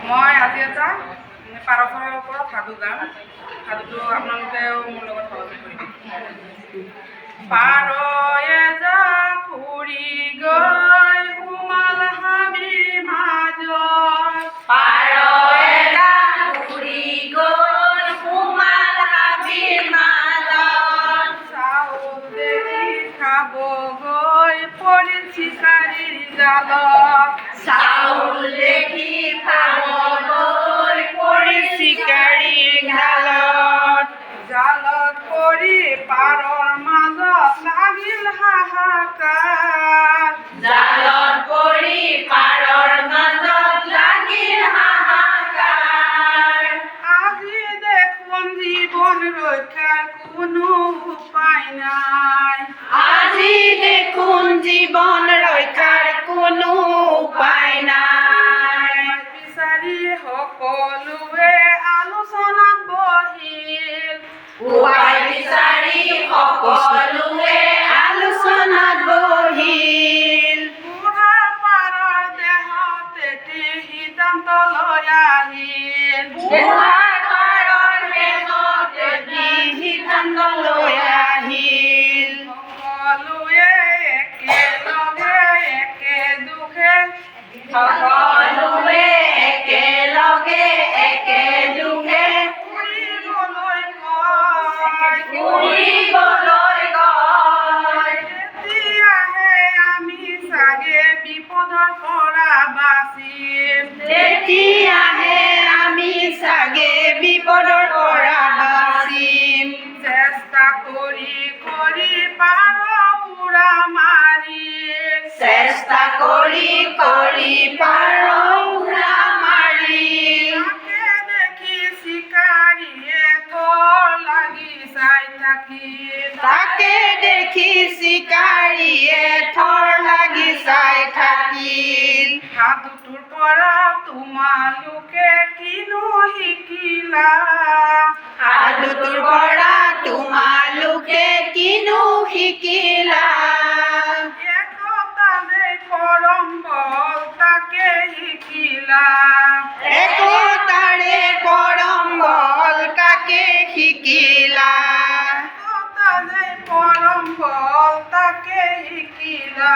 মই আজি এটা পাৰচৰৰ ওপৰত সাধু গাম। সাধুটো আপোনালোকেও মোৰ লগত সহযোগ কৰিব। পাৰয়ে যাক উৰি গৈ সোমাল হাবিৰ মাজত। পাৰয়ে যাক উৰি গৈ সোমাল হাবিৰ মাজত। চাউল দেখি খাব গৈ পৰিল চিকাৰীৰ জালত। চাউল দেখি খাব গৈ পৰিল চিকাৰীৰ জালত। জালত পৰি পাৰৰ মাজত লাগিল হাহাকাৰ। জালত পৰি পাৰৰ মাজত লাগিল হাহাকাৰ। আজি দেখোন জীৱন ৰক্ষাৰ কোনো উপায় নাই। আজি দেখোন জীৱন ৰক্ষাৰ কোনো উপায় নাই। বিচাৰি সকলোৱে আলোচনাত বহিল। উপায় বিচাৰি সকলোৱে আলোচনাত বহিল। বুঢ়াৰ পাৰৰ দেহত এটি সিদ্ধান্ত লৈ আহিল। বুঢ়াৰ পাৰৰ দেহত এটি সিদ্ধান্ত লৈ আহিল। সকলোৱে একেলগে একে দুখে সকলোৱে একেলগে একে দুখে ফুৰিবলৈ কয়। ফুৰিবলৈ গৈ। তেতিয়াহে আমি চাগে বিপদৰ পৰা বাচিম। তেতিয়াহে আমি চাগে বিপদৰ পৰা বাচিম। চেষ্টা কৰি কৰি পাৰ উৰা মাৰিল। চেষ্টা কৰি কৰি পাৰ উৰা মাৰিল। তাকে দেখি চিকাৰীয়ে থৰ লাগি চাই থাকিল। তাকে দেখি চিকাৰীয়ে থৰ লাগি চাই থাকিল। সাধুটোৰ পৰা তোমালোকে কিনো শিকিলা? সাধুটোৰ পৰা তোমালোকে কিনো শিকিলা? একতা যে পৰম বল তাকে শিকিলা। একতাৰে পৰম বল তাকে শিকিলা। একতা যে পৰম বল তাকে শিকিলা।